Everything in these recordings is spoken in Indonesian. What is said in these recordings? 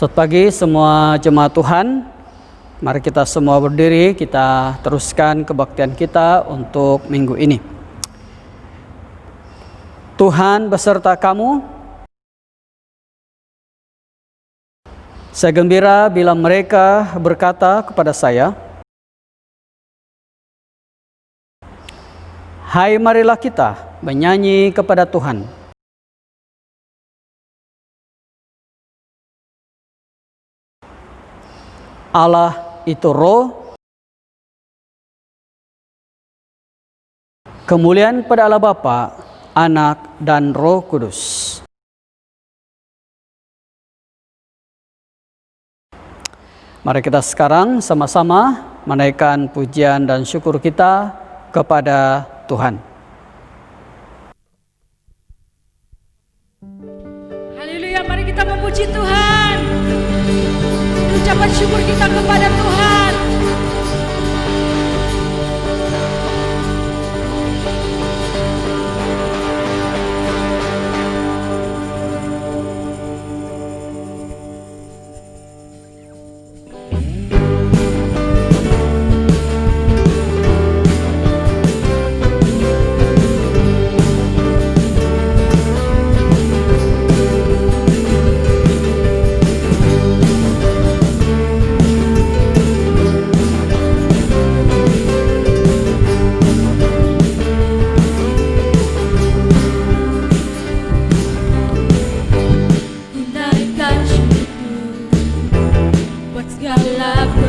Selamat pagi semua jemaat Tuhan. Mari kita semua berdiri, kita teruskan kebaktian kita untuk minggu ini. Tuhan beserta kamu. Saya gembira bila mereka berkata kepada saya, "Hai, marilah kita menyanyi kepada Tuhan." Allah itu roh, kemuliaan pada Allah Bapa, Anak, dan Roh Kudus. Mari kita sekarang sama-sama menaikkan pujian dan syukur kita kepada Tuhan. Haleluya, mari kita memuji Tuhan. Ucapan syukur kita kepada Tuhan. Bapa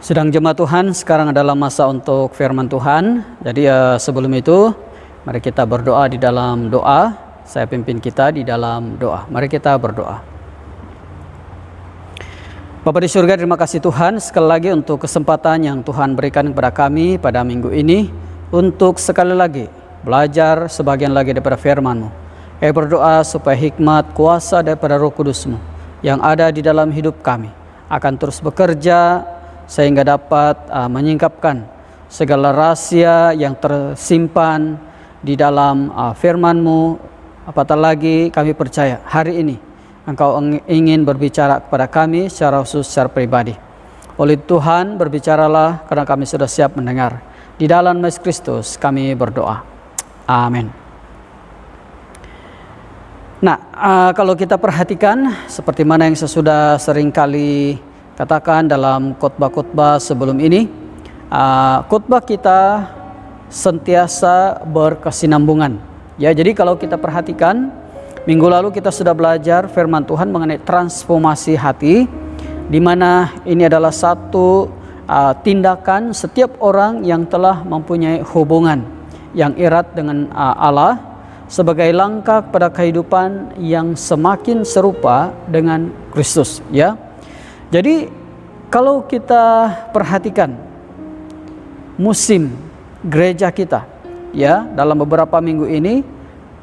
Sedang jemaat Tuhan, sekarang adalah masa untuk firman Tuhan. Jadi sebelum itu, mari kita berdoa di dalam doa. Saya pimpin kita di dalam doa. Mari kita berdoa. Bapa di surga, terima kasih Tuhan sekali lagi untuk kesempatan yang Tuhan berikan kepada kami pada minggu ini untuk sekali lagi belajar sebagian lagi daripada firman-Mu. Kami berdoa supaya hikmat, kuasa daripada Roh Kudus-Mu yang ada di dalam hidup kami akan terus bekerja sehingga dapat menyingkapkan segala rahasia yang tersimpan di dalam firman-Mu. Apatah lagi kami percaya hari ini Engkau ingin berbicara kepada kami secara khusus, secara pribadi. Oleh Tuhan berbicaralah karena kami sudah siap mendengar. Di dalam Yesus Kristus kami berdoa. Amin. Nah, kalau kita perhatikan seperti mana yang saya sudah sering kali katakan dalam khotbah-khotbah sebelum ini, khotbah kita sentiasa berkesinambungan. Ya, jadi kalau kita perhatikan, minggu lalu kita sudah belajar firman Tuhan mengenai transformasi hati, di mana ini adalah satu tindakan setiap orang yang telah mempunyai hubungan yang erat dengan Allah sebagai langkah pada kehidupan yang semakin serupa dengan Kristus. Ya, jadi kalau kita perhatikan musim gereja kita, ya, dalam beberapa minggu ini,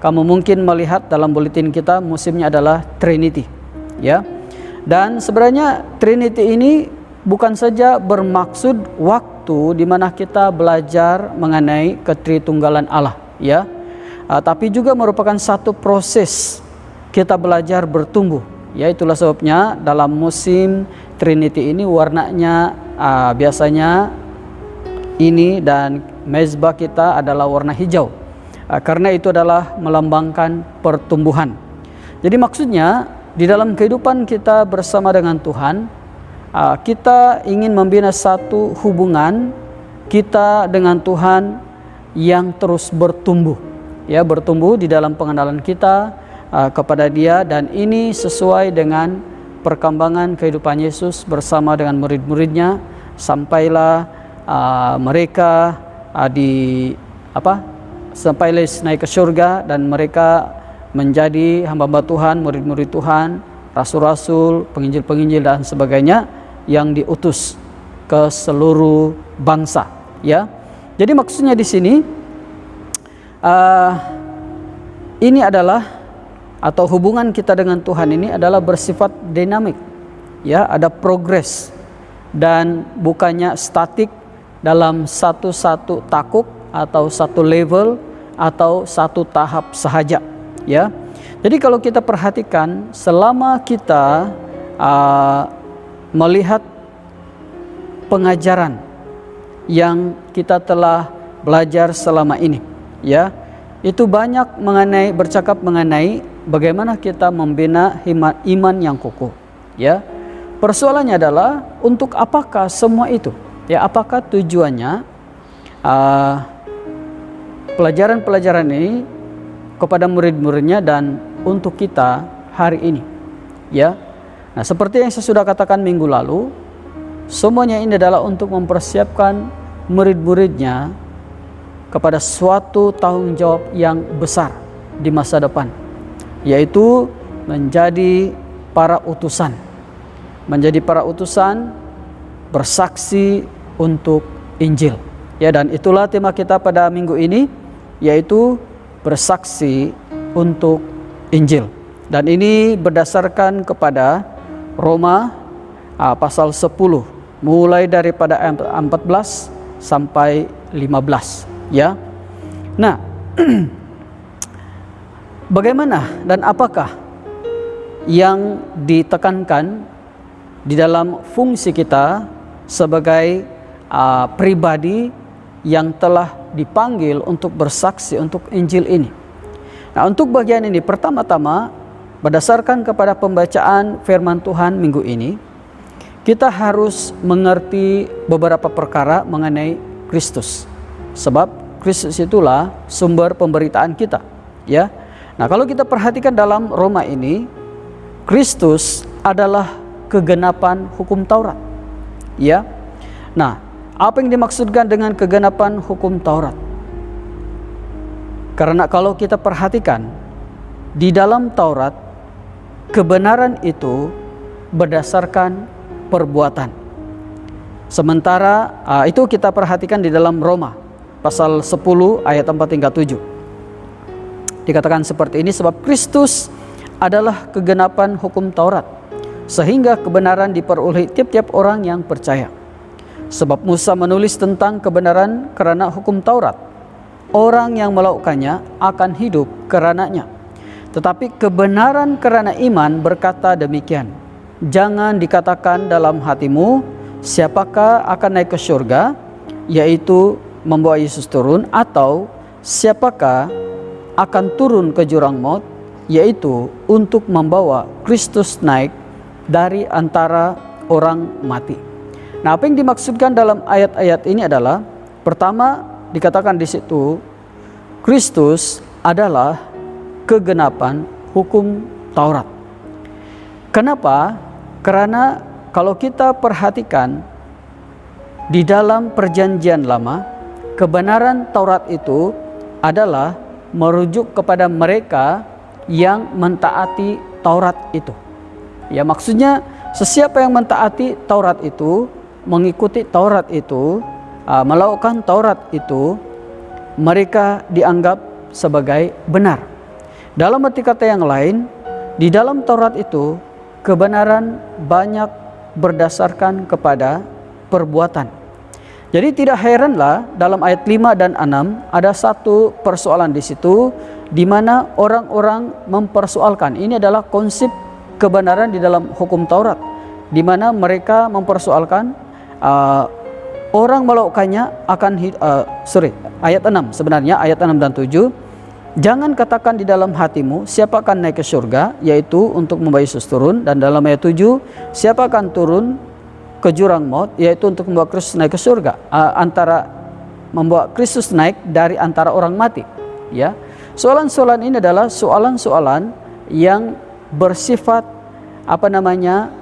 kamu mungkin melihat dalam buletin kita musimnya adalah Trinity, ya. Dan sebenarnya Trinity ini bukan saja bermaksud waktu di mana kita belajar mengenai ketritunggalan Allah, ya. Tapi juga merupakan satu proses kita belajar bertumbuh. Ya, itulah sebabnya dalam musim Trinity ini warnanya biasanya ini dan mezbah kita adalah warna hijau. Karena itu adalah melambangkan pertumbuhan. Jadi maksudnya di dalam kehidupan kita bersama dengan Tuhan, kita ingin membina satu hubungan kita dengan Tuhan yang terus bertumbuh. Ya, bertumbuh di dalam pengenalan kita kepada Dia, dan ini sesuai dengan perkembangan kehidupan Yesus bersama dengan murid-muridnya sampailah mereka sampai naik ke surga dan mereka menjadi hamba-hamba Tuhan, murid-murid Tuhan, rasul-rasul, penginjil-penginjil dan sebagainya yang diutus ke seluruh bangsa. Ya, jadi maksudnya di sini ini adalah atau hubungan kita dengan Tuhan ini adalah bersifat dinamik. Ya, ada progres dan bukannya statik dalam satu takuk atau satu level atau satu tahap sahaja, ya. Jadi kalau kita perhatikan selama kita melihat pengajaran yang kita telah belajar selama ini, ya, itu banyak bercakap mengenai bagaimana kita membina iman yang kokoh, ya. Persoalannya adalah untuk apakah semua itu? Ya, apakah tujuannya pelajaran-pelajaran ini kepada murid-muridnya dan untuk kita hari ini, ya. Nah, seperti yang saya sudah katakan minggu lalu, semuanya ini adalah untuk mempersiapkan murid-muridnya kepada suatu tanggung jawab yang besar di masa depan, yaitu menjadi para utusan. Menjadi para utusan bersaksi untuk Injil. Ya, dan itulah tema kita pada minggu ini, yaitu bersaksi untuk Injil. Dan ini berdasarkan kepada Roma pasal 10, mulai daripada 14 sampai 15, ya. Nah, bagaimana dan apakah yang ditekankan di dalam fungsi kita sebagai pribadi yang telah dipanggil untuk bersaksi untuk Injil ini? Nah, untuk bagian ini pertama-tama berdasarkan kepada pembacaan firman Tuhan minggu ini, kita harus mengerti beberapa perkara mengenai Kristus. Sebab Kristus itulah sumber pemberitaan kita, ya. Nah, kalau kita perhatikan dalam Roma ini, Kristus adalah kegenapan hukum Taurat, ya. Nah, apa yang dimaksudkan dengan kegenapan hukum Taurat? Karena kalau kita perhatikan di dalam Taurat, kebenaran itu berdasarkan perbuatan. Sementara itu kita perhatikan di dalam Roma pasal 10 ayat 4 hingga 7. Dikatakan seperti ini, sebab Kristus adalah kegenapan hukum Taurat, sehingga kebenaran diperoleh tiap-tiap orang yang percaya. Sebab Musa menulis tentang kebenaran karena hukum Taurat, orang yang melakukannya akan hidup karenanya. Tetapi kebenaran karena iman berkata demikian, jangan dikatakan dalam hatimu, siapakah akan naik ke surga, yaitu membawa Yesus turun, atau siapakah akan turun ke jurang maut, yaitu untuk membawa Kristus naik dari antara orang mati. Nah, apa yang dimaksudkan dalam ayat-ayat ini adalah, pertama dikatakan di situ, Kristus adalah kegenapan hukum Taurat. Kenapa? Karena kalau kita perhatikan di dalam perjanjian lama, kebenaran Taurat itu adalah merujuk kepada mereka yang mentaati Taurat itu. Ya, maksudnya sesiapa yang mentaati Taurat itu, mengikuti Taurat itu, melakukan Taurat itu, mereka dianggap sebagai benar. Dalam arti kata yang lain, di dalam Taurat itu kebenaran banyak berdasarkan kepada perbuatan. Jadi tidak heranlah dalam ayat 5 dan 6 ada satu persoalan di situ, di mana orang-orang mempersoalkan. Ini adalah konsep kebenaran di dalam hukum Taurat, di mana mereka mempersoalkan orang melakukannya akan ayat 6 sebenarnya, ayat 6 dan 7. Jangan katakan di dalam hatimu, siapa akan naik ke surga, yaitu untuk membawa Yesus turun. Dan dalam ayat 7, siapa akan turun ke jurang maut, yaitu untuk membawa Kristus naik ke surga. Antara membawa Kristus naik dari antara orang mati. Ya, soalan-soalan ini adalah soalan-soalan yang bersifat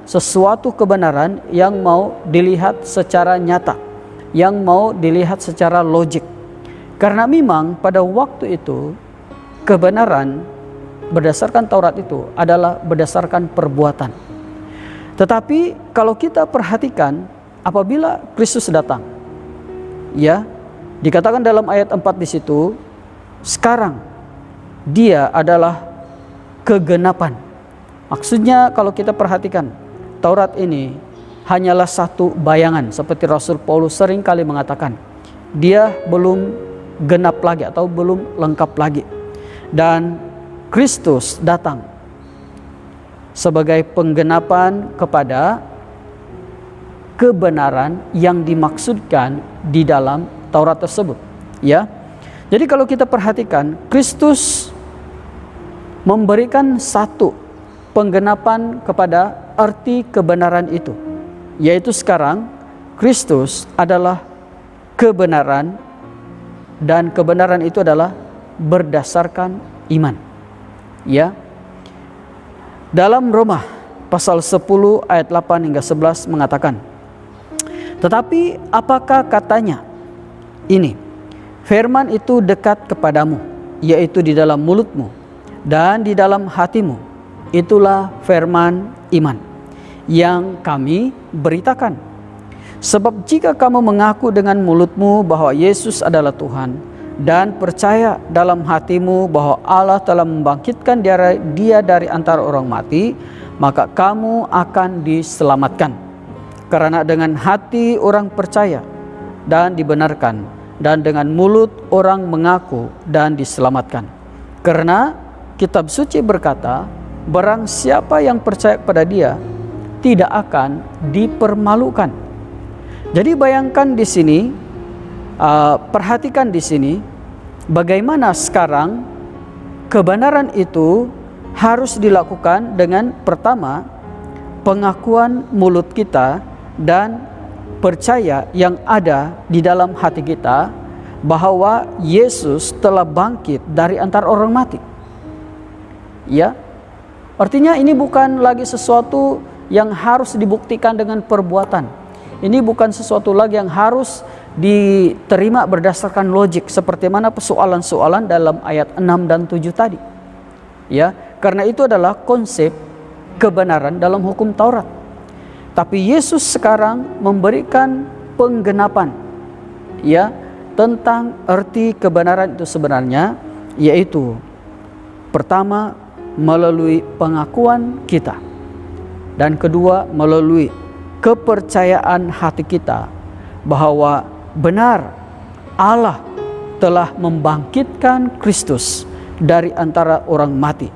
sesuatu kebenaran yang mau dilihat secara nyata, yang mau dilihat secara logik. Karena memang pada waktu itu kebenaran berdasarkan Taurat itu adalah berdasarkan perbuatan. Tetapi kalau kita perhatikan, apabila Kristus datang, ya, dikatakan dalam ayat 4 di situ, sekarang dia adalah kegenapan. Maksudnya kalau kita perhatikan, Taurat ini hanyalah satu bayangan, seperti Rasul Paulus sering kali mengatakan, dia belum genap lagi atau belum lengkap lagi. Dan Kristus datang sebagai penggenapan kepada kebenaran yang dimaksudkan di dalam Taurat tersebut. Ya, jadi kalau kita perhatikan, Kristus memberikan satu penggenapan kepada arti kebenaran itu, yaitu sekarang Kristus adalah kebenaran, dan kebenaran itu adalah berdasarkan iman. Ya, dalam Roma pasal 10 ayat 8 hingga 11 mengatakan, tetapi apakah katanya ini, firman itu dekat kepadamu, yaitu di dalam mulutmu dan di dalam hatimu, itulah firman iman yang kami beritakan. Sebab jika kamu mengaku dengan mulutmu bahwa Yesus adalah Tuhan, dan percaya dalam hatimu bahwa Allah telah membangkitkan dia dari antara orang mati, maka kamu akan diselamatkan. Karena dengan hati orang percaya dan dibenarkan, dan dengan mulut orang mengaku dan diselamatkan. Karena kitab suci berkata, barang siapa yang percaya kepada dia tidak akan dipermalukan. Jadi bayangkan di sini, perhatikan di sini, bagaimana sekarang kebenaran itu harus dilakukan dengan pertama pengakuan mulut kita dan percaya yang ada di dalam hati kita bahwa Yesus telah bangkit dari antara orang mati. Ya, artinya ini bukan lagi sesuatu yang harus dibuktikan dengan perbuatan. ini bukan sesuatu lagi yang harus diterima berdasarkan logik seperti mana persoalan-soalan dalam ayat 6 dan 7 tadi. Ya, karena itu adalah konsep kebenaran dalam hukum Taurat. Tapi Yesus sekarang memberikan penggenapan ya tentang arti kebenaran itu sebenarnya, yaitu pertama melalui pengakuan kita, dan kedua melalui kepercayaan hati kita bahwa benar Allah telah membangkitkan Kristus dari antara orang mati.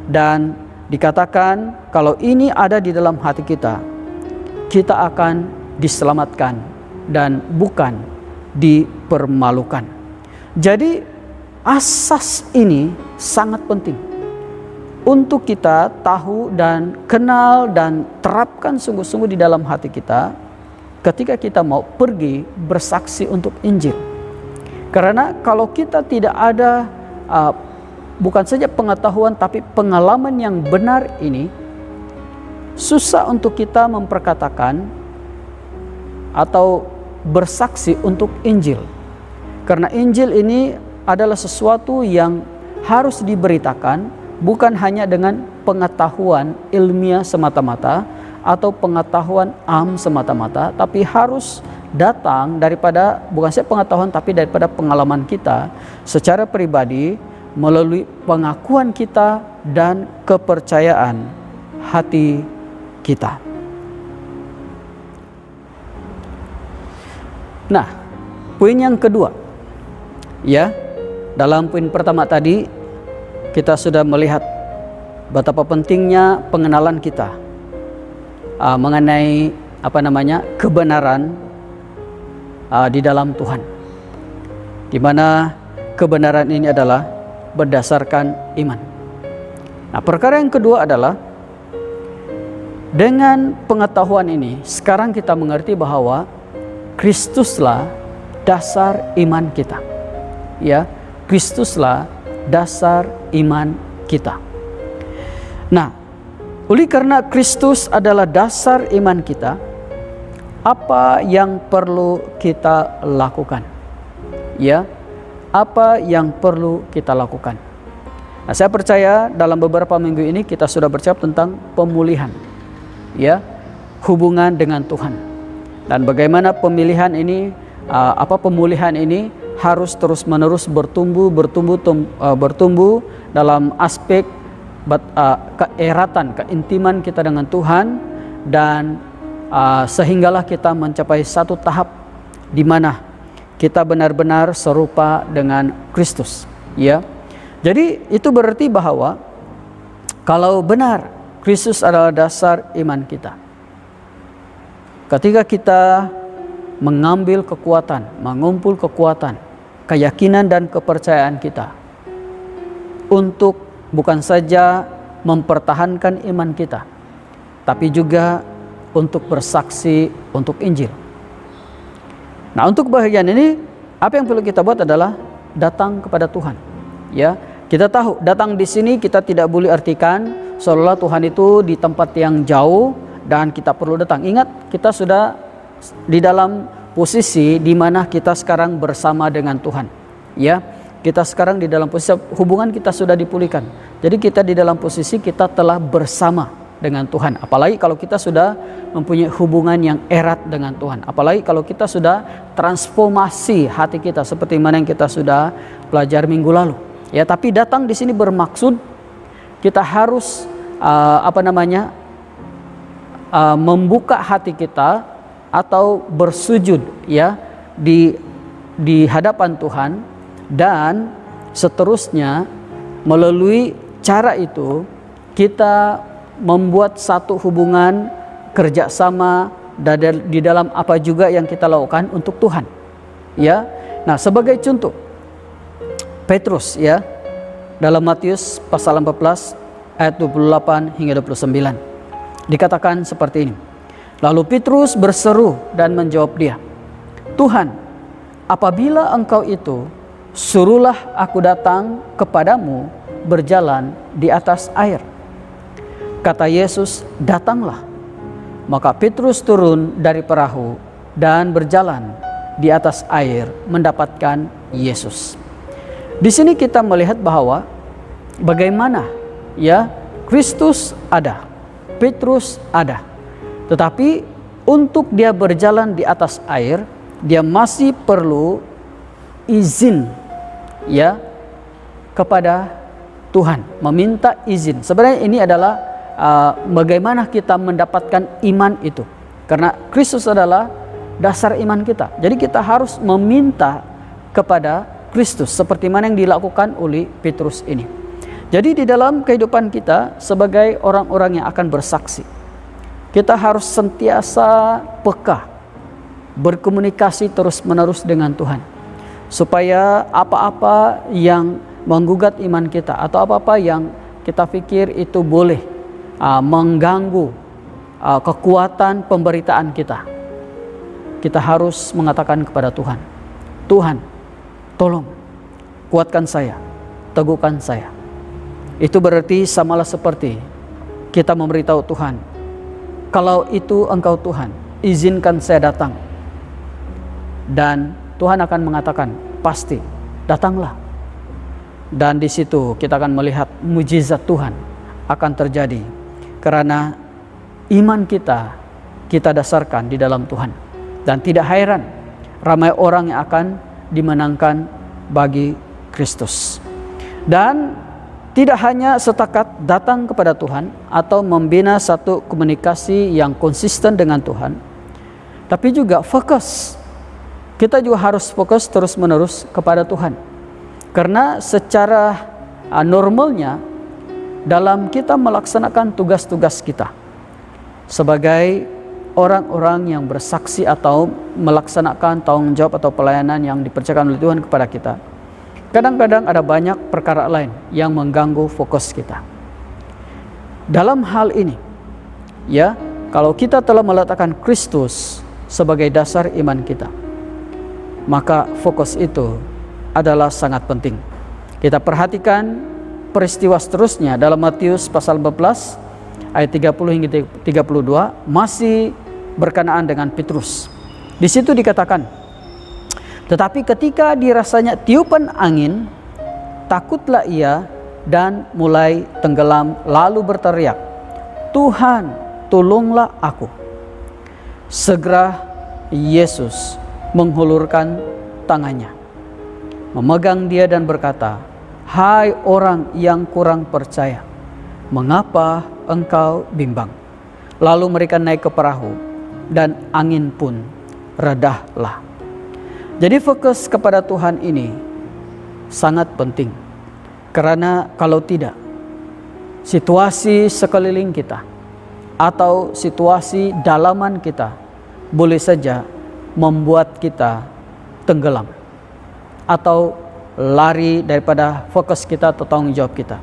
Dan dikatakan kalau ini ada di dalam hati kita, kita akan diselamatkan dan bukan dipermalukan. Jadi asas ini sangat penting untuk kita tahu dan kenal dan terapkan sungguh-sungguh di dalam hati kita ketika kita mau pergi bersaksi untuk Injil. Karena kalau kita tidak ada bukan saja pengetahuan tapi pengalaman yang benar ini, susah untuk kita memperkatakan atau bersaksi untuk Injil. Karena Injil ini adalah sesuatu yang harus diberitakan bukan hanya dengan pengetahuan ilmiah semata-mata atau pengetahuan semata-mata, tapi harus datang daripada bukan saja pengetahuan tapi daripada pengalaman kita secara pribadi melalui pengakuan kita dan kepercayaan hati kita. Nah, poin yang kedua, ya, dalam poin pertama tadi kita sudah melihat betapa pentingnya pengenalan kita mengenai kebenaran di dalam Tuhan, di mana kebenaran ini adalah berdasarkan iman. Nah, perkara yang kedua adalah dengan pengetahuan ini sekarang kita mengerti bahwa Kristuslah dasar iman kita. Ya, Kristuslah dasar iman kita. Nah, oleh karena Kristus adalah dasar iman kita, apa yang perlu kita lakukan? Ya, apa yang perlu kita lakukan? Nah, saya percaya dalam beberapa minggu ini kita sudah bercakap tentang pemulihan, ya, hubungan dengan Tuhan, dan bagaimana pemulihan ini harus terus-menerus bertumbuh dalam aspek keeratan, keintiman kita dengan Tuhan, dan sehinggalah kita mencapai satu tahap di mana kita benar-benar serupa dengan Kristus, ya. Jadi itu berarti bahwa kalau benar Kristus adalah dasar iman kita, ketika kita mengambil kekuatan, mengumpul kekuatan, keyakinan dan kepercayaan kita untuk bukan saja mempertahankan iman kita, tapi juga untuk bersaksi untuk Injil. Nah, untuk bagian ini apa yang perlu kita buat adalah datang kepada Tuhan. Ya, kita tahu datang di sini kita tidak boleh artikan seolah Tuhan itu di tempat yang jauh dan kita perlu datang. Ingat, kita sudah di dalam posisi di mana kita sekarang bersama dengan Tuhan. Ya, kita sekarang di dalam posisi hubungan kita sudah dipulihkan. Jadi kita di dalam posisi kita telah bersama dengan Tuhan. Apalagi kalau kita sudah mempunyai hubungan yang erat dengan Tuhan. Apalagi kalau kita sudah transformasi hati kita seperti mana yang kita sudah belajar minggu lalu. Ya, tapi datang di sini bermaksud kita harus membuka hati kita atau bersujud, ya, di hadapan Tuhan, dan seterusnya melalui cara itu kita membuat satu hubungan kerjasama di dalam apa juga yang kita lakukan untuk Tuhan, ya. Nah, sebagai contoh Petrus, ya, dalam Matius pasal 14 ayat 28 hingga 29 dikatakan seperti ini. Lalu Petrus berseru dan menjawab dia, Tuhan, apabila engkau itu, suruhlah aku datang kepadamu berjalan di atas air. Kata Yesus, datanglah. Maka Petrus turun dari perahu dan berjalan di atas air mendapatkan Yesus. Di sini kita melihat bahwa bagaimana ya Kristus ada, Petrus ada. Tetapi untuk dia berjalan di atas air, dia masih perlu izin ya kepada Tuhan, meminta izin. Sebenarnya ini adalah bagaimana kita mendapatkan iman itu. Karena Kristus adalah dasar iman kita. Jadi kita harus meminta kepada Kristus seperti mana yang dilakukan oleh Petrus ini. Jadi di dalam kehidupan kita sebagai orang-orang yang akan bersaksi, kita harus sentiasa peka, berkomunikasi terus-menerus dengan Tuhan. Supaya apa-apa yang menggugat iman kita atau apa-apa yang kita pikir itu boleh mengganggu kekuatan pemberitaan kita, kita harus mengatakan kepada Tuhan, Tuhan, tolong kuatkan saya, teguhkan saya. Itu berarti samalah seperti kita memberitahu Tuhan, kalau itu Engkau Tuhan, izinkan saya datang. Dan Tuhan akan mengatakan, pasti datanglah. Dan di situ kita akan melihat mujizat Tuhan akan terjadi. Karena iman kita dasarkan di dalam Tuhan. Dan tidak heran ramai orang yang akan dimenangkan bagi Kristus. Dan tidak hanya setakat datang kepada Tuhan atau membina satu komunikasi yang konsisten dengan Tuhan, tapi juga fokus. Kita juga harus fokus terus-menerus kepada Tuhan. Karena secara normalnya dalam kita melaksanakan tugas-tugas kita sebagai orang-orang yang bersaksi atau melaksanakan tanggung jawab atau pelayanan yang dipercayakan oleh Tuhan kepada kita, kadang-kadang ada banyak perkara lain yang mengganggu fokus kita. Dalam hal ini, ya, kalau kita telah meletakkan Kristus sebagai dasar iman kita, maka fokus itu adalah sangat penting. Kita perhatikan peristiwa seterusnya dalam Matius pasal 14 ayat 30 hingga 32 masih berkenaan dengan Petrus. Di situ dikatakan, tetapi ketika dirasanya tiupan angin, takutlah ia dan mulai tenggelam, lalu berteriak, Tuhan, tolonglah aku. Segera Yesus menghulurkan tangannya, memegang dia dan berkata, hai orang yang kurang percaya, mengapa engkau bimbang? Lalu mereka naik ke perahu dan angin pun redahlah. Jadi fokus kepada Tuhan ini sangat penting. Karena kalau tidak, situasi sekeliling kita atau situasi dalaman kita boleh saja membuat kita tenggelam atau lari daripada fokus kita atau tanggung jawab kita.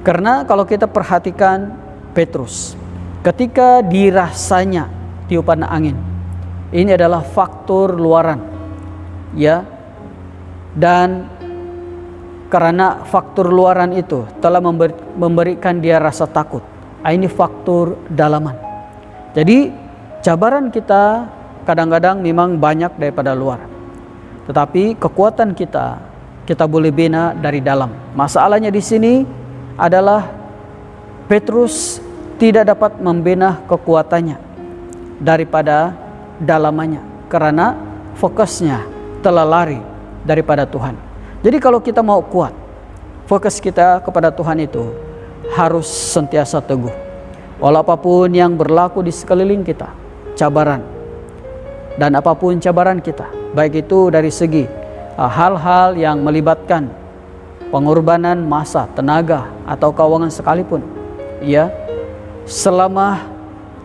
Karena kalau kita perhatikan Petrus, ketika dirasanya tiupan angin, ini adalah faktor luaran, ya. Dan karena faktor luaran itu telah memberikan dia rasa takut, ini faktor dalaman. Jadi cabaran kita kadang-kadang memang banyak daripada luar, tetapi kekuatan kita boleh bina dari dalam. Masalahnya di sini adalah Petrus tidak dapat membina kekuatannya daripada dalamannya karena fokusnya telah lari daripada Tuhan. Jadi kalau kita mau kuat, fokus kita kepada Tuhan itu harus sentiasa teguh. Walau apapun yang berlaku di sekeliling kita, cabaran, dan apapun cabaran kita, baik itu dari segi hal-hal yang melibatkan pengorbanan masa, tenaga, atau keuangan sekalipun, ya, selama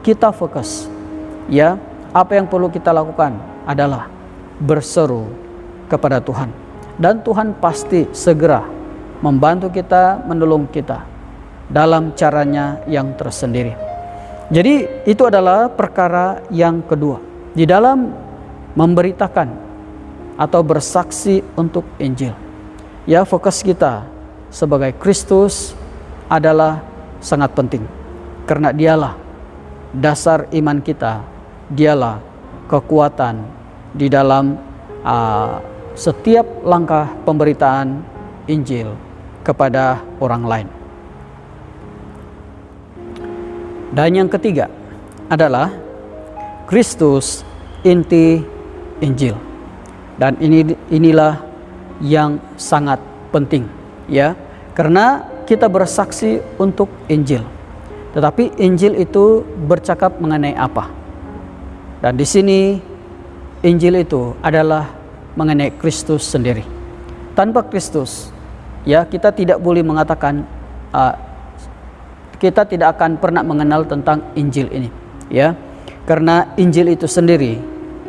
kita fokus, ya, apa yang perlu kita lakukan adalah berseru kepada Tuhan. Dan Tuhan pasti segera membantu kita, menolong kita dalam caranya yang tersendiri. Jadi itu adalah perkara yang kedua di dalam memberitakan atau bersaksi untuk Injil. Ya, fokus kita sebagai Kristus adalah sangat penting. Karena dialah dasar iman kita, dialah kekuatan di dalam setiap langkah pemberitaan Injil kepada orang lain. Dan yang ketiga adalah Kristus inti Injil. Dan inilah yang sangat penting, ya. Karena kita bersaksi untuk Injil. Tetapi Injil itu bercakap mengenai apa? Dan di sini Injil itu adalah mengenai Kristus sendiri. Tanpa Kristus, ya, kita tidak boleh mengatakan kita tidak akan pernah mengenal tentang Injil ini, ya. Karena Injil itu sendiri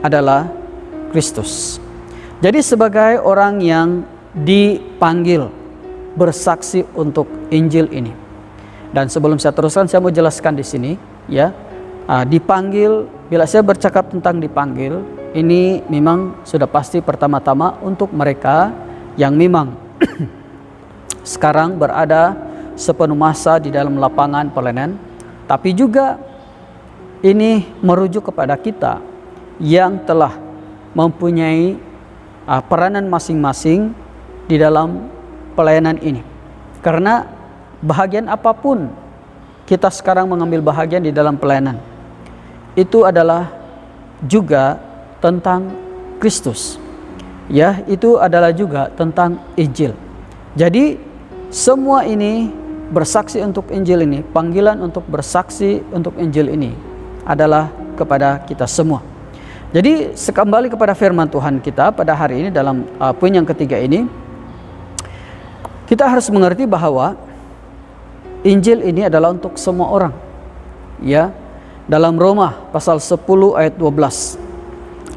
adalah Kristus. Jadi sebagai orang yang dipanggil bersaksi untuk Injil ini. Dan sebelum saya teruskan, saya mau jelaskan di sini, ya. Dipanggil, bila saya bercakap tentang dipanggil, ini memang sudah pasti pertama-tama untuk mereka yang memang sekarang berada sepenuh masa di dalam lapangan pelayanan, tapi juga ini merujuk kepada kita yang telah mempunyai peranan masing-masing di dalam pelayanan ini. Karena bahagian apapun kita sekarang mengambil bahagian di dalam pelayanan, itu adalah juga tentang Kristus, ya, itu adalah juga tentang Injil. Jadi semua ini bersaksi untuk Injil ini, panggilan untuk bersaksi untuk Injil ini adalah kepada kita semua. Jadi kembali kepada firman Tuhan kita pada hari ini dalam poin yang ketiga ini, kita harus mengerti bahwa Injil ini adalah untuk semua orang, ya. Dalam Roma pasal 10 ayat 12,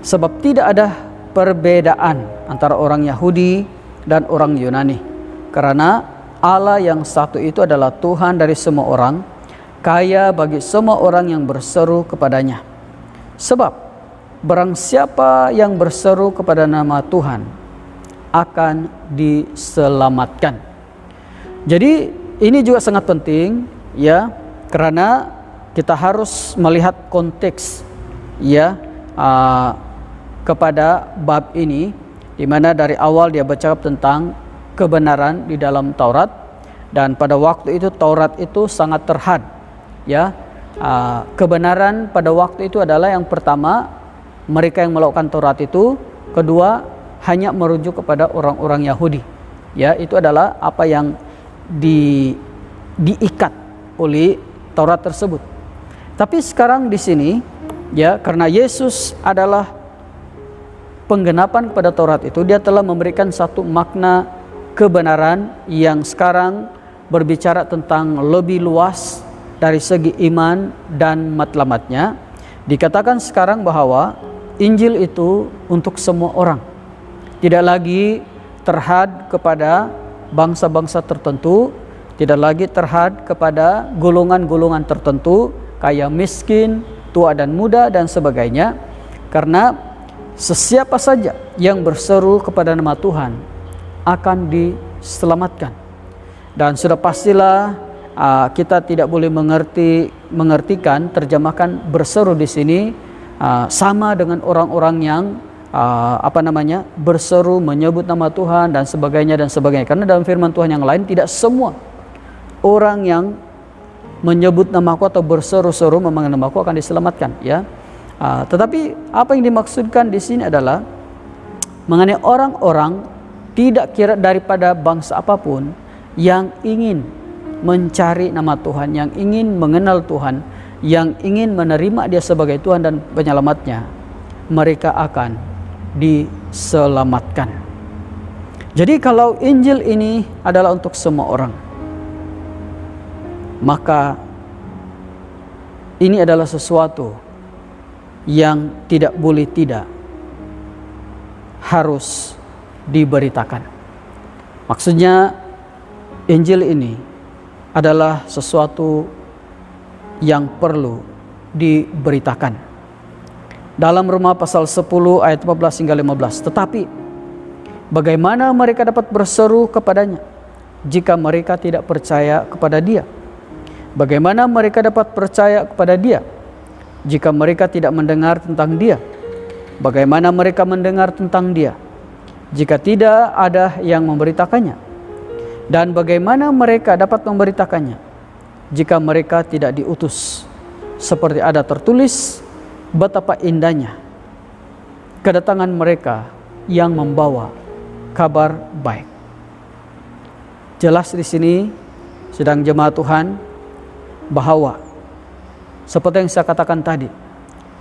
sebab tidak ada perbedaan antara orang Yahudi dan orang Yunani, karena Allah yang satu itu adalah Tuhan dari semua orang, kaya bagi semua orang yang berseru kepadanya. Sebab barang siapa yang berseru kepada nama Tuhan akan diselamatkan. Jadi ini juga sangat penting, ya, karena kita harus melihat konteks, ya, kepada bab ini, di mana dari awal dia bercakap tentang kebenaran di dalam Taurat, dan pada waktu itu Taurat itu sangat terhad, ya. Kebenaran pada waktu itu adalah yang pertama, mereka yang melakukan Taurat itu, kedua hanya merujuk kepada orang-orang Yahudi, ya. Itu adalah apa yang diikat oleh Taurat tersebut. Tapi sekarang di sini, ya, karena Yesus adalah penggenapan kepada Taurat itu, dia telah memberikan satu makna kebenaran yang sekarang berbicara tentang lebih luas dari segi iman dan matlamatnya. Dikatakan sekarang bahwa Injil itu untuk semua orang, tidak lagi terhad kepada bangsa-bangsa tertentu, tidak lagi terhad kepada golongan-golongan tertentu, kaya miskin, tua dan muda dan sebagainya. Karena sesiapa saja yang berseru kepada nama Tuhan akan diselamatkan. Dan sudah pastilah kita tidak boleh mengertikan, terjemahkan berseru di sini sama dengan orang-orang yang berseru menyebut nama Tuhan dan sebagainya. Karena dalam firman Tuhan yang lain, tidak semua orang yang menyebut namaku atau berseru-seru memanggil namaku akan diselamatkan, ya. Tetapi apa yang dimaksudkan di sini adalah mengenai orang-orang tidak kira daripada bangsa apapun yang ingin mencari nama Tuhan, yang ingin mengenal Tuhan, yang ingin menerima Dia sebagai Tuhan dan penyelamatnya, mereka akan diselamatkan. Jadi kalau Injil ini adalah untuk semua orang, maka ini adalah sesuatu yang tidak boleh tidak harus diberitakan. Maksudnya Injil ini adalah sesuatu yang perlu diberitakan. Dalam Roma pasal 10 ayat 14 hingga 15, tetapi bagaimana mereka dapat berseru kepadanya jika mereka tidak percaya kepada Dia? Bagaimana mereka dapat percaya kepada Dia jika mereka tidak mendengar tentang Dia? Bagaimana mereka mendengar tentang Dia jika tidak ada yang memberitakannya? Dan bagaimana mereka dapat memberitakannya jika mereka tidak diutus? Seperti ada tertulis, betapa indahnya kedatangan mereka yang membawa kabar baik. Jelas di sini sedang jemaat Tuhan bahwa seperti yang saya katakan tadi,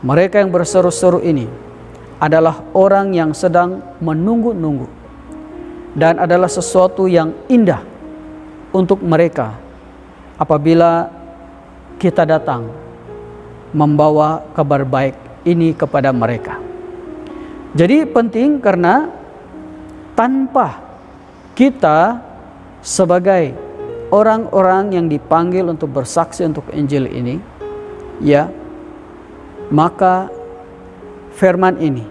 mereka yang berseru-seru ini adalah orang yang sedang menunggu-nunggu, dan adalah sesuatu yang indah untuk mereka apabila kita datang membawa kabar baik ini kepada mereka. Jadi penting karena tanpa kita sebagai orang-orang yang dipanggil untuk bersaksi untuk Injil ini, ya, maka firman ini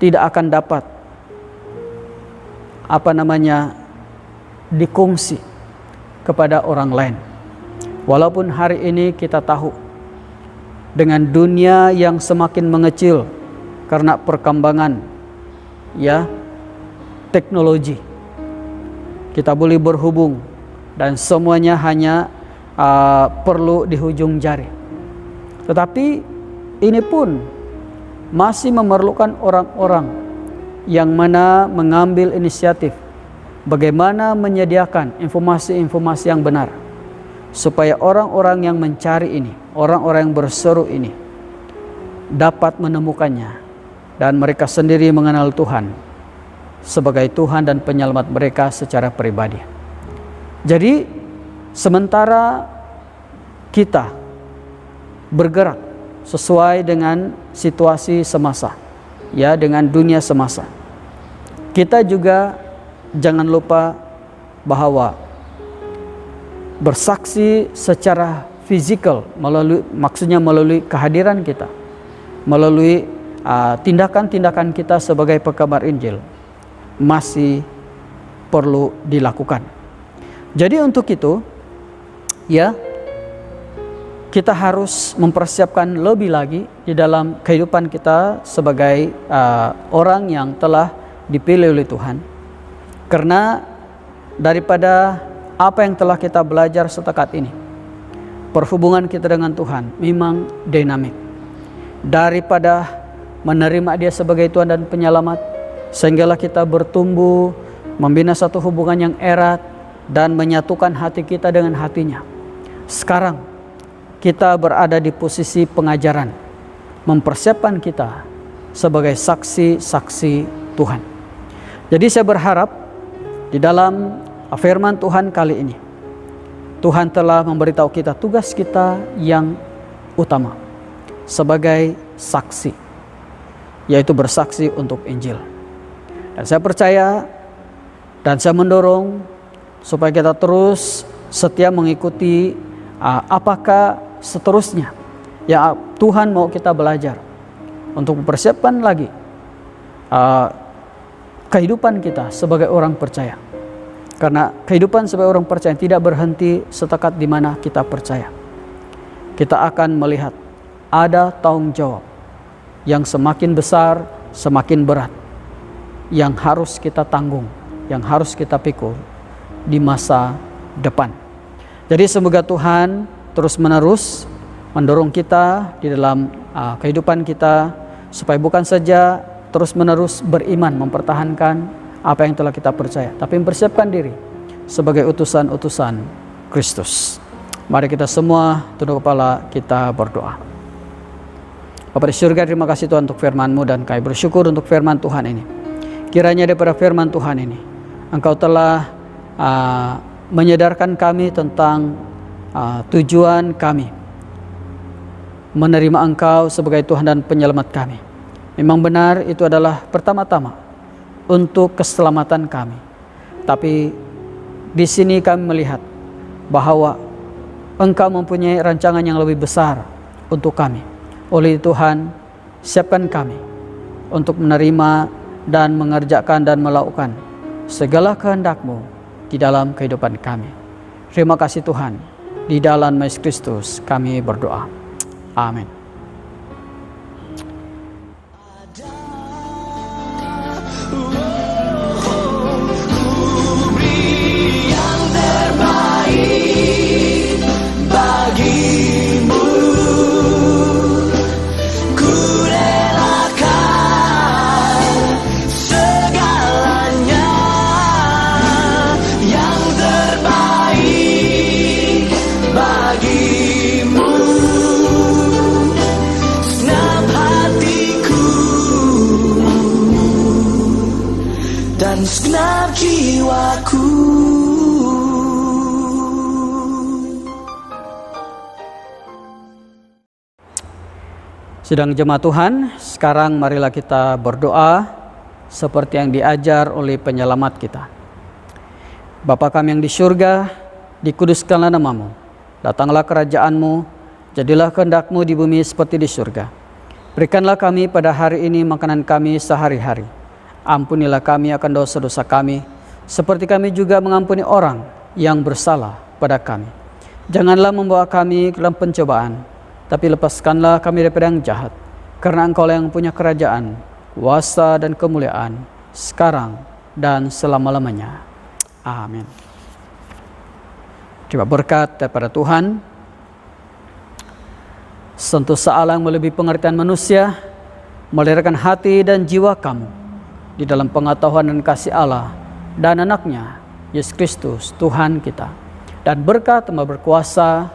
tidak akan dapat dikongsi kepada orang lain. Walaupun hari ini kita tahu dengan dunia yang semakin mengecil karena perkembangan, ya, teknologi, kita boleh berhubung dan semuanya hanya perlu di ujung jari. Tetapi ini pun masih memerlukan orang-orang yang mana mengambil inisiatif bagaimana menyediakan informasi-informasi yang benar, supaya orang-orang yang mencari ini, orang-orang yang berseru ini dapat menemukannya, dan mereka sendiri mengenal Tuhan sebagai Tuhan dan penyelamat mereka secara pribadi. Jadi sementara kita bergerak sesuai dengan situasi semasa, ya, dengan dunia semasa, kita juga jangan lupa bahwa bersaksi secara fisikal, maksudnya melalui kehadiran kita, melalui tindakan-tindakan kita sebagai pekabar Injil, masih perlu dilakukan. Jadi untuk itu, ya, kita harus mempersiapkan lebih lagi di dalam kehidupan kita sebagai orang yang telah dipilih oleh Tuhan. Karena daripada apa yang telah kita belajar setakat ini, perhubungan kita dengan Tuhan memang dinamik. Daripada menerima Dia sebagai Tuhan dan penyelamat, sehinggalah kita bertumbuh, membina satu hubungan yang erat dan menyatukan hati kita dengan hatinya. Sekarang kita berada di posisi pengajaran, mempersiapkan kita sebagai saksi-saksi Tuhan. Jadi saya berharap di dalam firman Tuhan kali ini, Tuhan telah memberitahu kita tugas kita yang utama sebagai saksi, yaitu bersaksi untuk Injil. Dan saya percaya dan saya mendorong supaya kita terus setia mengikuti apakah seterusnya ya Tuhan mau kita belajar untuk mempersiapkan lagi kehidupan kita sebagai orang percaya. Karena kehidupan sebagai orang percaya tidak berhenti setakat di mana kita percaya. Kita akan melihat ada tanggung jawab yang semakin besar, semakin berat, yang harus kita tanggung, yang harus kita pikul di masa depan. Jadi semoga Tuhan terus-menerus mendorong kita di dalam kehidupan kita, supaya bukan saja terus-menerus beriman, mempertahankan apa yang telah kita percaya, tapi mempersiapkan diri sebagai utusan-utusan Kristus. Mari kita semua tunduk kepala, kita berdoa. Bapa di surga, terima kasih Tuhan untuk firman-Mu, dan kami bersyukur untuk firman Tuhan ini. Kiranya daripada firman Tuhan ini, Engkau telah menyadarkan kami tentang tujuan kami menerima Engkau sebagai Tuhan dan penyelamat kami. Memang benar itu adalah pertama-tama untuk keselamatan kami. Tapi di sini kami melihat bahwa Engkau mempunyai rancangan yang lebih besar untuk kami. Oleh Tuhan, siapkan kami untuk menerima dan mengerjakan dan melakukan segala kehendak-Mu di dalam kehidupan kami. Terima kasih Tuhan. Di dalam Yesus Kristus kami berdoa. Amin. cintaku. Sidang jemaat Tuhan, sekarang marilah kita berdoa seperti yang diajar oleh penyelamat kita. Bapa kami yang di surga, dikuduskanlah namamu. Datanglah kerajaanmu, jadilah kehendak-Mu di bumi seperti di surga. Berikanlah kami pada hari ini makanan kami sehari-hari. Ampunilah kami akan dosa-dosa kami, seperti kami juga mengampuni orang yang bersalah pada kami. Janganlah membawa kami ke dalam pencobaan, tapi lepaskanlah kami daripada yang jahat. Karena Engkau yang punya kerajaan, kuasa dan kemuliaan, sekarang dan selama-lamanya. Amin. Coba berkat daripada Tuhan, sentosa Allah yang melebihi pengertian manusia, melahirkan hati dan jiwa kamu di dalam pengetahuan dan kasih Allah dan anaknya, Yesus Kristus, Tuhan kita. Dan berkat Maha Berkuasa,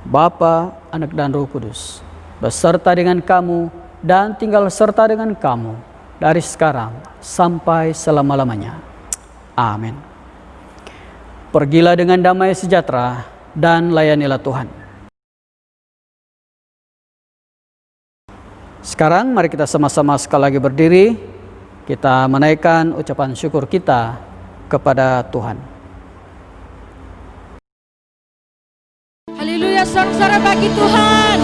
Bapa, Anak dan Roh Kudus, beserta dengan kamu dan tinggal serta dengan kamu dari sekarang sampai selama-lamanya. Amin. Pergilah dengan damai sejahtera dan layanilah Tuhan. Sekarang mari kita sama-sama sekali lagi berdiri. Kita menaikkan ucapan syukur kita kepada Tuhan. Haleluya, sorak-sorai bagi Tuhan.